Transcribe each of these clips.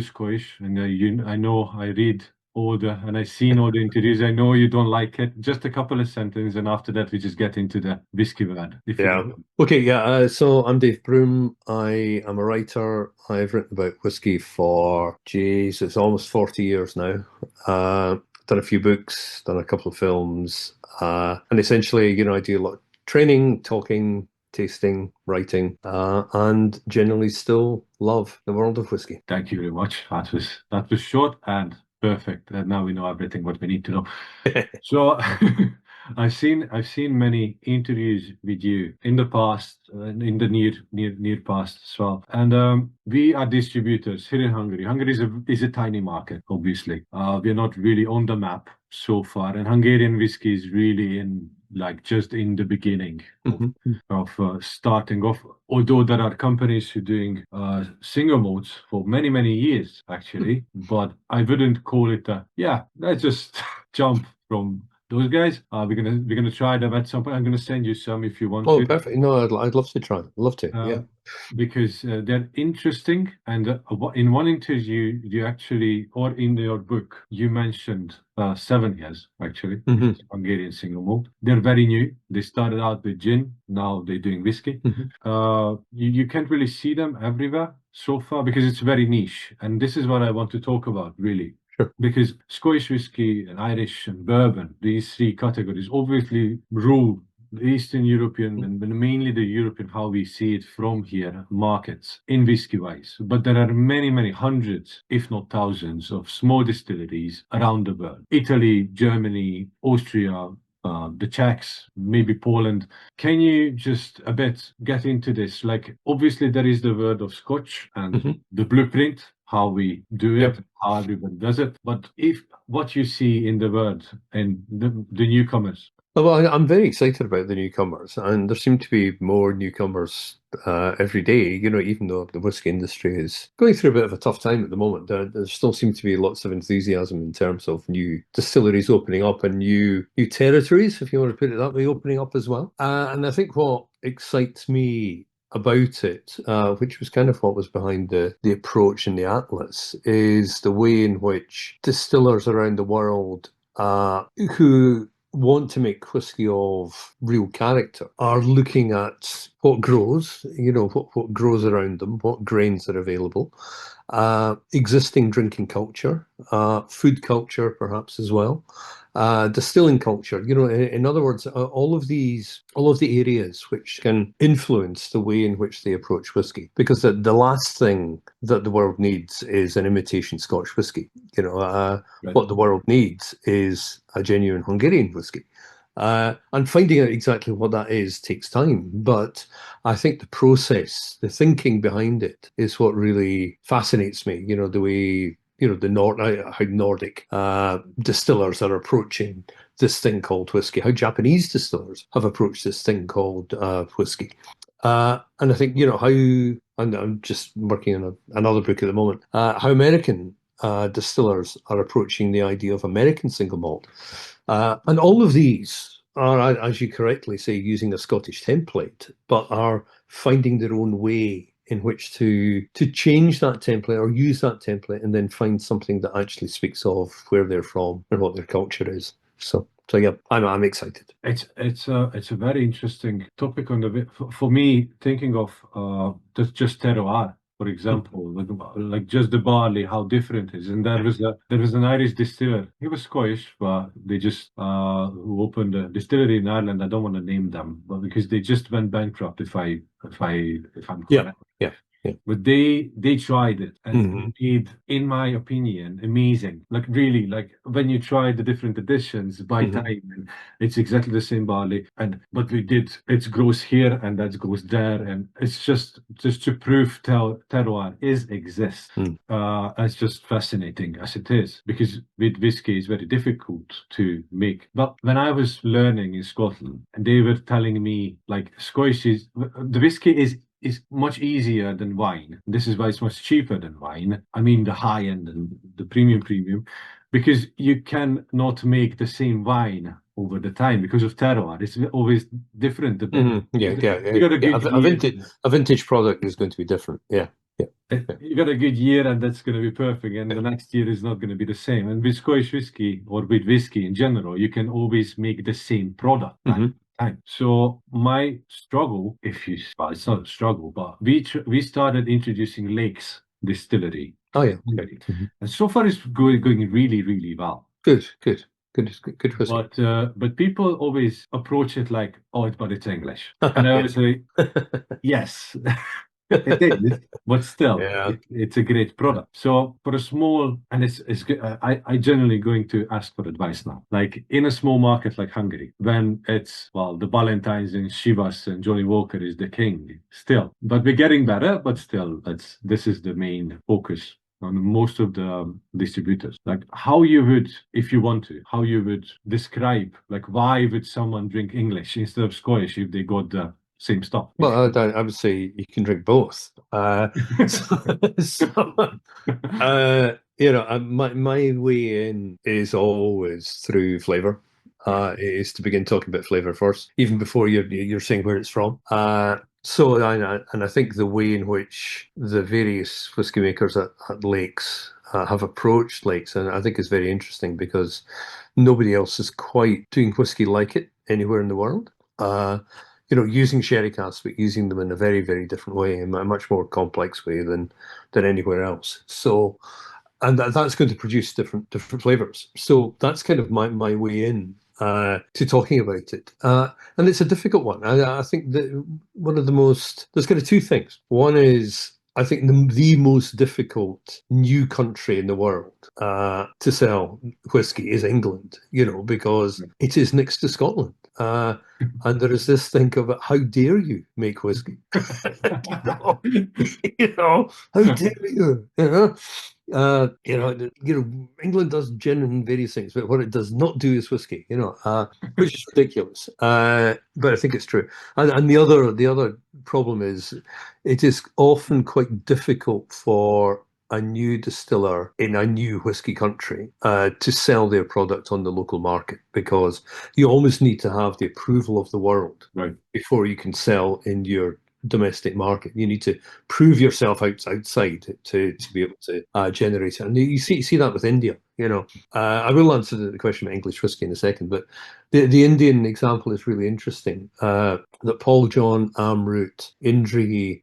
Scottish, and I know I read and I've seen all the interviews. I know you don't like it. Just a couple of sentences, and after that, we just get into the whiskey word. Yeah. Okay. Yeah. So I'm Dave Broom. I am a writer. I've written about whiskey for, geez, it's almost 40 years now. Done a few books, done a couple of films, and essentially, I do a lot of training, talking, tasting, writing, and generally still love the world of whiskey. Thank you very much. That was short and perfect. And now we know everything what we need to know. So I've seen many interviews with you in the past, in the near past as well. And we are distributors here in Hungary. Hungary is a tiny market, obviously. We're not really on the map so far, and Hungarian whiskey is really just in the beginning of starting off. Although there are companies who are doing single malts for many years actually, but I wouldn't call it let's just jump from those guys. We're gonna try them at some point. I'm gonna send you some if you want to. Oh, perfect. No, I'd love to try. I'd love to. Yeah. Because they're interesting. And in one interview, you actually, or in your book, you mentioned 7 years actually, Hungarian single malt. They're very new. They started out with gin. Now they're doing whiskey. You can't really see them everywhere so far because it's very niche. And this is what I want to talk about, really. Sure. Because Scottish whiskey and Irish and bourbon, these three categories obviously rule the Eastern European and mainly the European, how we see it from here, markets in whiskey wise. But there are many hundreds, if not thousands, of small distilleries around the world. Italy, Germany, Austria, the Czechs, maybe Poland. Can you just a bit get into this? Like, obviously there is the word of Scotch and the blueprint, how we do it, how everybody does it. But if what you see in the world and the newcomers. Well, I'm very excited about the newcomers, and there seem to be more newcomers every day. Even though the whiskey industry is going through a bit of a tough time at the moment, there still seems to be lots of enthusiasm in terms of new distilleries opening up and new territories, if you want to put it that way, opening up as well. And I think what excites me about it, which was kind of what was behind the approach in the Atlas, is the way in which distillers around the world who want to make whiskey of real character are looking at what grows, what grows around them, what grains are available, existing drinking culture, food culture perhaps as well, distilling culture. In other words, all of the areas which can influence the way in which they approach whiskey. Because the last thing that the world needs is an imitation Scotch whisky. Right. What the world needs is a genuine Hungarian whisky. And finding out exactly what that is takes time, but I think the process, the thinking behind it, is what really fascinates me. The way how Nordic distillers are approaching this thing called whiskey, how Japanese distillers have approached this thing called whiskey. And I think, how, and I'm just working on another book at the moment, how American distillers are approaching the idea of American single malt. And all of these are, as you correctly say, using a Scottish template, but are finding their own way in which to change that template or use that template and then find something that actually speaks of where they're from and what their culture is. So yeah, I'm excited. It's a very interesting topic for me, thinking of just terroir. For example, like just the barley, how different it is. And there was an Irish distiller. He was Scottish, but they just who opened a distillery in Ireland. I don't want to name them, but because they just went bankrupt. If I'm correct. Yeah. But they tried it and it, in my opinion, amazing. Like really, like when you try the different editions by time, and it's exactly the same barley. But it grows here and that grows there, and it's just to prove terroir exists. It's just fascinating as it is, because with whiskey it's very difficult to make. But when I was learning in Scotland, and they were telling me like Scottish the whiskey is much easier than wine. This is why it's much cheaper than wine. I mean, the high end and the premium, because you can not make the same wine over the time because of terroir. It's always different. A vintage product is going to be different. Yeah. You got a good year and that's going to be perfect, and the next year is not going to be the same. And with Scotch whiskey or with whiskey in general, you can always make the same product time. So my struggle, well, it's not a struggle, but we started introducing Lakes Distillery. Oh yeah. And so far it's going really, really well. Good whiskey. But people always approach it like, oh, but it's English. And I always say, yes. It is, but still, it's a great product. So for a small, and it's good. I generally going to ask for advice now. Like in a small market like Hungary, when it's the Valentines and Chivas and Johnny Walker is the king still, but we're getting better. But still, this is the main focus on most of the distributors. Like how you would, if you want to, how you would describe, like why would someone drink English instead of Scottish if they got the same stuff? Well, I would say you can drink both. My way in is always through flavor. Is to begin talking about flavor first, even before you're saying where it's from. So I think the way in which the various whiskey makers at Lakes have approached Lakes, and I think is very interesting because nobody else is quite doing whiskey like it anywhere in the world. Using sherry casks, but using them in a very, very different way, in a much more complex way than anywhere else. So, and that's going to produce different flavors. So that's kind of my way in to talking about it. And it's a difficult one. I think that one of the most, there's kind of two things. One is, I think the most difficult new country in the world to sell whiskey is England, because it is next to Scotland. And there is this thing of how dare you make whiskey? How dare you? England does gin and various things, but what it does not do is whiskey. Which is ridiculous. But I think it's true. And the other problem is, it is often quite difficult for a new distiller in a new whiskey country to sell their product on the local market, because you almost need to have the approval of the world before you can sell in your domestic market. You need to prove yourself outside to be able to generate it. And you see that with India. I will answer the question about English whiskey in a second, but the Indian example is really interesting. That Paul John, Amrut, Indri,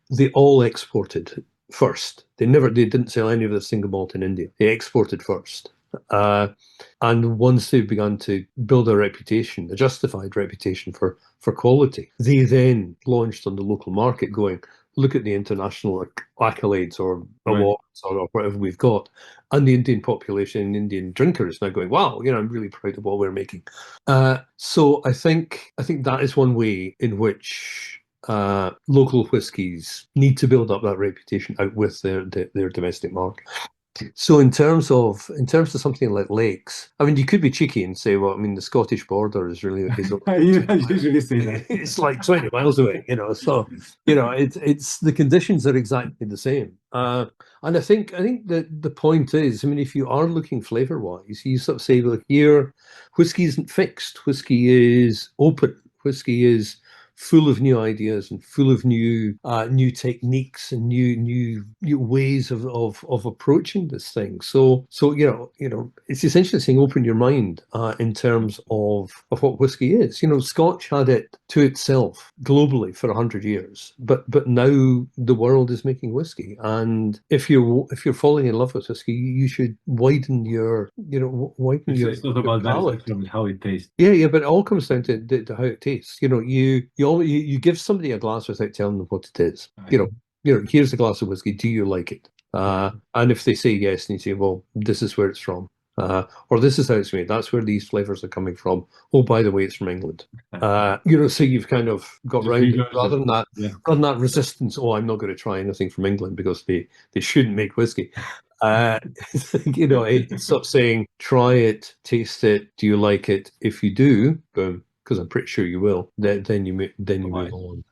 they all exported first. They didn't sell any of their single malt in India. They exported first. And once they began to build a reputation, a justified reputation for quality, they then launched on the local market, going, look at the international accolades or awards or whatever we've got. And the Indian population, Indian drinker is now going, wow, I'm really proud of what we're making. So I think that is one way in which local whiskies need to build up that reputation out with their domestic market. So in terms of something like Lakes, I mean, you could be cheeky and say, well, I mean, the Scottish border is really I usually say that. It's like 20 miles away, So it's the conditions are exactly the same. And I think that the point is, I mean, if you are looking flavor wise, you sort of say, well, here, whiskey isn't fixed. Whiskey is open. Whiskey is full of new ideas and full of new techniques and new ways of approaching this thing. So it's essentially saying open your mind in terms of what whiskey is. Scotch had it to itself globally for 100 years, but now the world is making whiskey, and if you're falling in love with whiskey, you should widen your It's not about that, it's from how it tastes. Yeah, but it all comes down to how it tastes. You give somebody a glass without telling them what it is. Here's a glass of whiskey. Do you like it? And if they say yes, and you say, well, this is where it's from, or this is how it's made. That's where these flavors are coming from. Oh, by the way, it's from England. So you've kind of got round it, rather than that resistance. Oh, I'm not going to try anything from England because they shouldn't make whiskey. It's sort of saying, try it, taste it. Do you like it? If you do, boom, because I'm pretty sure you will. Then you move on.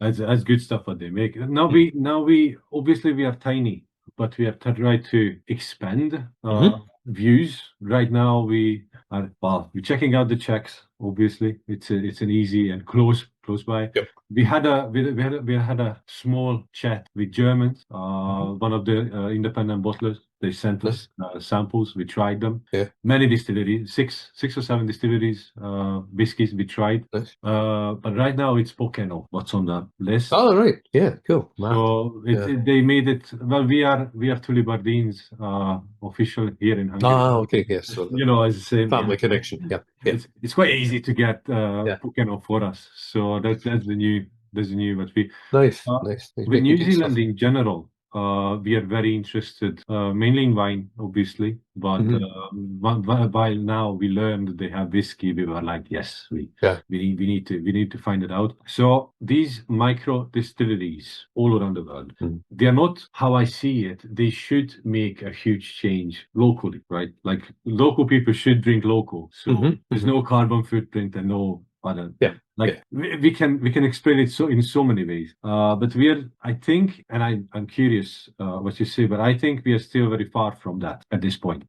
That's good stuff what they make. Now we obviously we are tiny, but we have tried to expand views. Right now we're checking out the Czechs. Obviously, it's an easy and close close by. Yep. We had a small chat with Germans, one of the independent bottlers. They sent us samples. We tried them. Yeah. Many distilleries, six or seven distilleries, whiskeys we tried. Nice. But right now it's Pokeno, what's on the list. Oh, right. Yeah, cool. So they made it. Well, we are Tully Bardeen's official here in Hungary. Ah, okay, yes. So You know, as the same family connection. Yeah, yeah. It's quite easy to get Pokeno for us. So that's the new but we Nice, nice. He's with making New good stuff. Zealand in general. We are very interested, mainly in wine, obviously. But while now we learned that they have whiskey, we were like, yes, we need to find it out. So these micro distilleries all around the world, they are not how I see it. They should make a huge change locally, right? Like local people should drink local, so there's no carbon footprint and no other. We can explain it so in so many ways. But I think, and I'm curious what you say, but I think we are still very far from that at this point.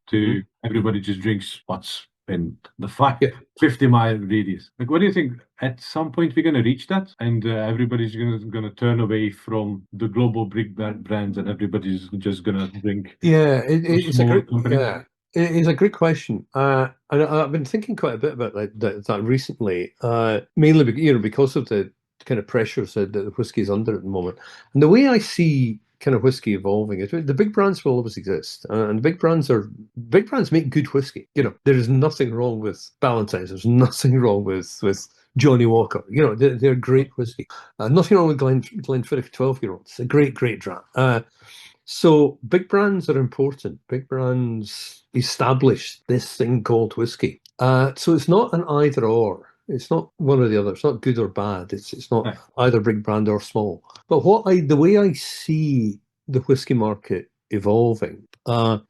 Everybody just drinks what's in the 50-mile radius. Like, what do you think? At some point, we're going to reach that, and everybody's going to turn away from the global big brands, and everybody's just going to drink. It's a great It's a great question, and I've been thinking quite a bit about that recently, mainly because of the kind of pressures that the whiskey is under at the moment, and the way I see kind of whiskey evolving is the big brands will always exist, and big brands make good whiskey. There is nothing wrong with Ballantine's. There's nothing wrong with Johnny Walker. They're great whiskey. Nothing wrong with Glenfiddich 12-year-olds. It's a great draft. So big brands are important. Big brands establish this thing called whiskey. So it's not an either or. It's not one or the other. It's not good or bad. It's not either big brand or small. But the way I see the whiskey market evolving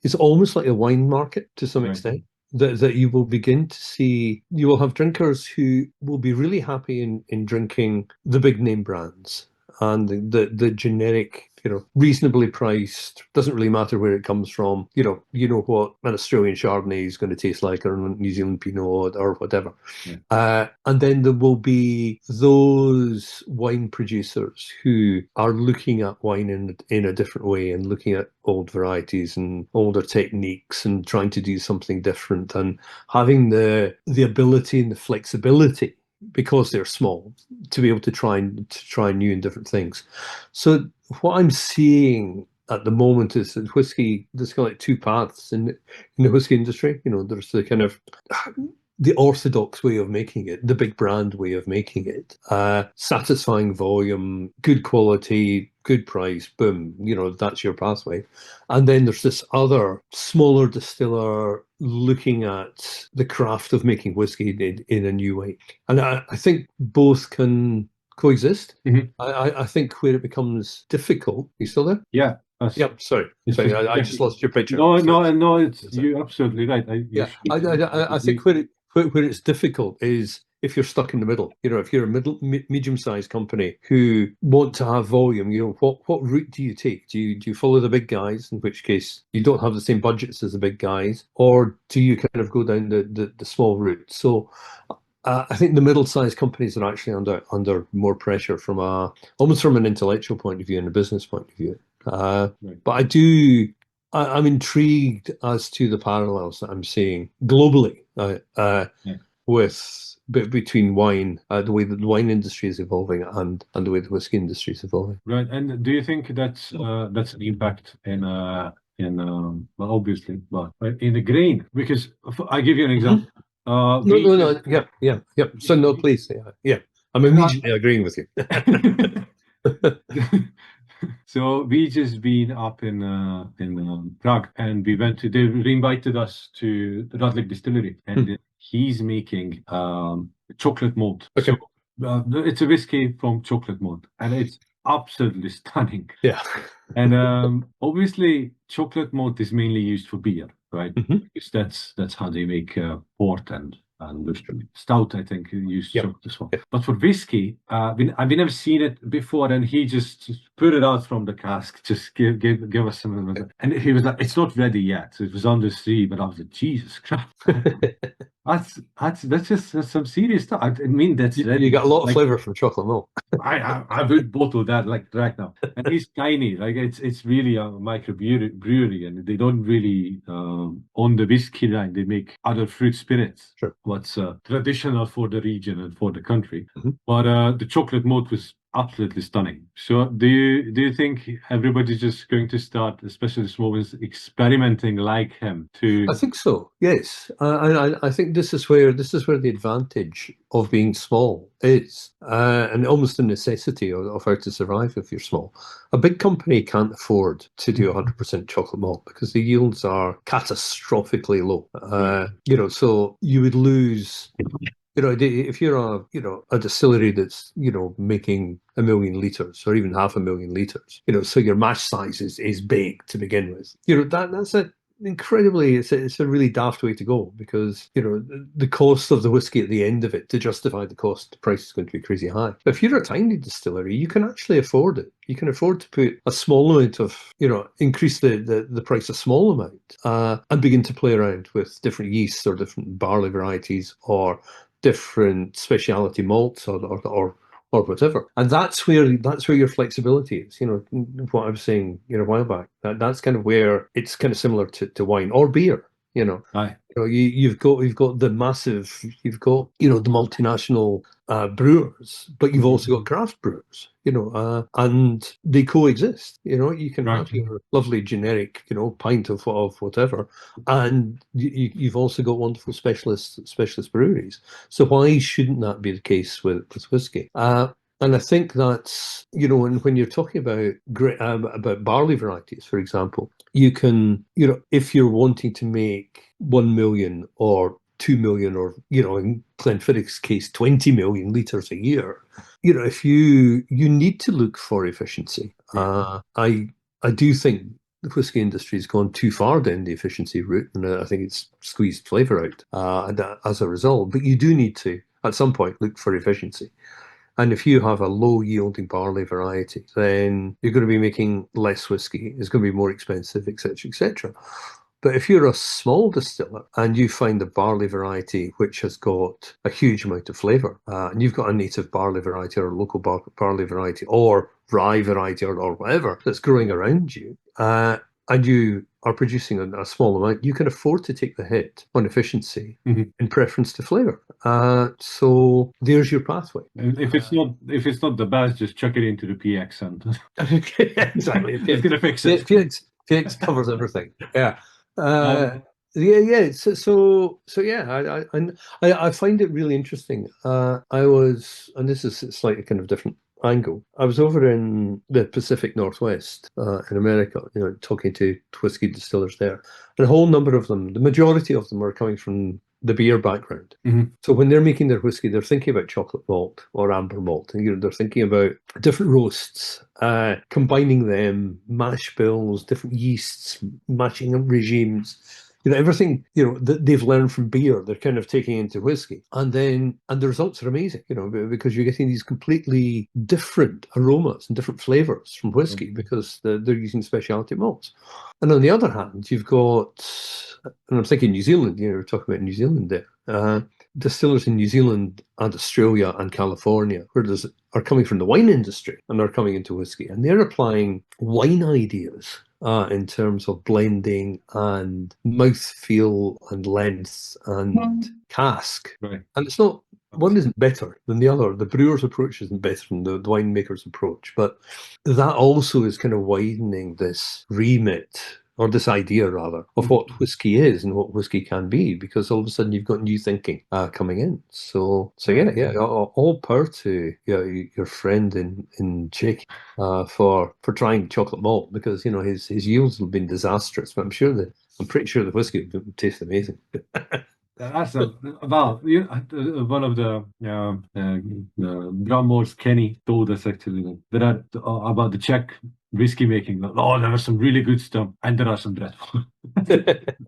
is almost like a wine market to some extent. That you will begin to see, you will have drinkers who will be really happy in drinking the big name brands and the generic, reasonably priced, doesn't really matter where it comes from. You know what an Australian Chardonnay is going to taste like, or a New Zealand Pinot or whatever. And then there will be those wine producers who are looking at wine in a different way and looking at old varieties and older techniques and trying to do something different and having the ability and the flexibility, because they're small, to be able to try new and different things. So what I'm seeing at the moment is that whiskey, there's kind of like two paths in the whiskey industry. There's the kind of the orthodox way of making it, the big brand way of making it, satisfying volume, good quality, good price, boom, that's your pathway. And then there's this other smaller distiller looking at the craft of making whiskey in a new way. And I think both can coexist. I think where it becomes difficult, you still there? Yeah. Yep. Sorry. I just lost your picture. No. It's you're absolutely right. I think where it's difficult is if you're stuck in the middle. If you're a medium-sized company who want to have volume, what route do you take? Do you follow the big guys, in which case you don't have the same budgets as the big guys, or do you kind of go down the small route? So I think the middle-sized companies are actually under more pressure almost from an intellectual point of view and a business point of view. But I'm intrigued as to the parallels that I'm seeing globally between wine, the way that the wine industry is evolving and the way the whiskey industry is evolving. Right. And do you think that's an impact in well, obviously, but in the grain? Because I give you an example. No. Yeah. So no, please. Yeah. I'm immediately agreeing with you. So we just been up in Prague, and they invited us to the Radlik distillery, and he's making chocolate malt. Okay. So it's a whiskey from chocolate malt, and it's absolutely stunning. Yeah. And obviously, chocolate malt is mainly used for beer, right? Because that's how they make port and stout, I think, use chocolate as well. But for whiskey, I've never seen it before, and he just put it out from the cask. Just give us some. And he was like, it's not ready yet. So it was under sea, but I was like, Jesus Christ. That's some serious stuff. I mean, that's ready. You got a lot of Like, flavor from chocolate malt. I would bottle that like right now. And it's tiny. Like it's really a brewery, and they don't really on the whiskey line. They make other fruit spirits. Sure. What's traditional for the region and for the country. Mm-hmm. But the chocolate malt was absolutely stunning. So do you think everybody's just going to start, especially the small ones, experimenting like him to? I think so. Yes, I think this is where the advantage of being small is, and almost a necessity of how to survive if you're small. A big company can't afford to do 100% chocolate malt because the yields are catastrophically low. So you would lose. If you're a distillery that's, making 1 million liters or even 500,000 liters, so your mash size is big to begin with. That's a incredibly, it's a really daft way to go because, the cost of the whiskey at the end of it to justify the cost, the price is going to be crazy high. But if you're a tiny distillery, you can actually afford it. You can afford to put a small amount of, increase the price a small amount and begin to play around with different yeasts or different barley varieties or different specialty malts or whatever. And that's where your flexibility is. What I was saying, a while back. That's kind of where it's kind of similar to wine or beer. Aye. You've got the massive, the multinational brewers, but you've also got craft brewers, and they coexist. You can have your lovely generic, pint of whatever, and you've also got wonderful specialist breweries. So why shouldn't that be the case with whiskey? And I think that's, when you're talking about barley varieties, for example, you can, if you're wanting to make 1 million or 2 million or, in Glenfiddich's case, 20 million litres a year, if you need to look for efficiency. I do think the whiskey industry has gone too far down the efficiency route, and I think it's squeezed flavour out as a result. But you do need to, at some point, look for efficiency. And if you have a low-yielding barley variety, then you're going to be making less whiskey. It's going to be more expensive, etc., etc. But if you're a small distiller and you find a barley variety which has got a huge amount of flavour, and you've got a native barley variety or a local barley variety or rye variety or whatever that's growing around you, and you are producing a small amount, you can afford to take the hit on efficiency in preference to flavour. So there's your pathway. And if it's not the best, just chuck it into the PX and exactly. It's gonna fix it. PX covers everything. Yeah. Yeah. So yeah. I find it really interesting. And this is a slightly kind of different angle. I was over in the Pacific Northwest in America, talking to whiskey distillers there, and a whole number of them, the majority of them, are coming from the beer background. So when they're making their whiskey, they're thinking about chocolate malt or amber malt, and they're thinking about different roasts, combining them, mash bills, different yeasts, mashing regimes. Everything, that they've learned from beer, they're kind of taking into whiskey. And the results are amazing, because you're getting these completely different aromas and different flavors from whiskey because they're using specialty malts. And on the other hand, you've got, and I'm thinking New Zealand, we're talking about New Zealand there, distillers in New Zealand and Australia and California, are coming from the wine industry and are coming into whiskey, and they're applying wine ideas in terms of blending and mouthfeel and length and cask. Right. And it's not, one isn't better than the other. The brewer's approach isn't better than the winemaker's approach, but that also is kind of widening this remit, or this idea rather, of what whiskey is and what whiskey can be, because all of a sudden you've got new thinking coming in. So yeah, all power to your friend in Jake for trying chocolate malt, because his yields have been disastrous, but I'm pretty sure the whiskey would taste amazing. That's one of the Grandmores Kenny told us actually that about the Czech whiskey making. There are some really good stuff, and there are some dreadful.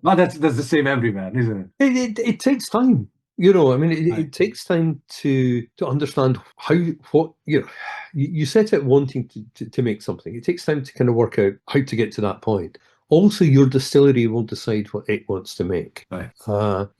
Well, that's the same everywhere, isn't it? It takes time. It takes time to understand what you set out wanting to make something. It takes time to kind of work out how to get to that point. Also, your distillery will decide what it wants to make. Right.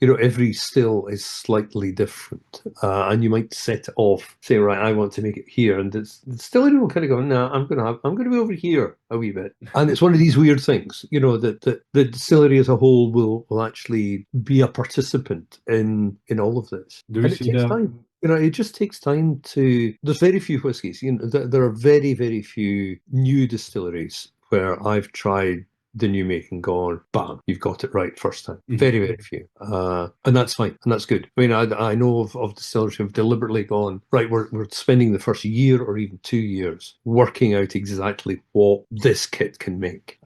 Every still is slightly different, and you might set it off, say, right, I want to make it here, and the distillery will kind of go, no, I'm going to be over here a wee bit, and it's one of these weird things, that the distillery as a whole will actually be a participant in all of this, Do we and it see takes the time. It just takes time to. There's very few whiskies. There are very, very few new distilleries where I've tried the new make and gone, bam, you've got it right first time. Very, very few. And that's fine. And that's good. I mean, I know of distilleries who have deliberately gone, right, we're spending the first year or even 2 years working out exactly what this kit can make.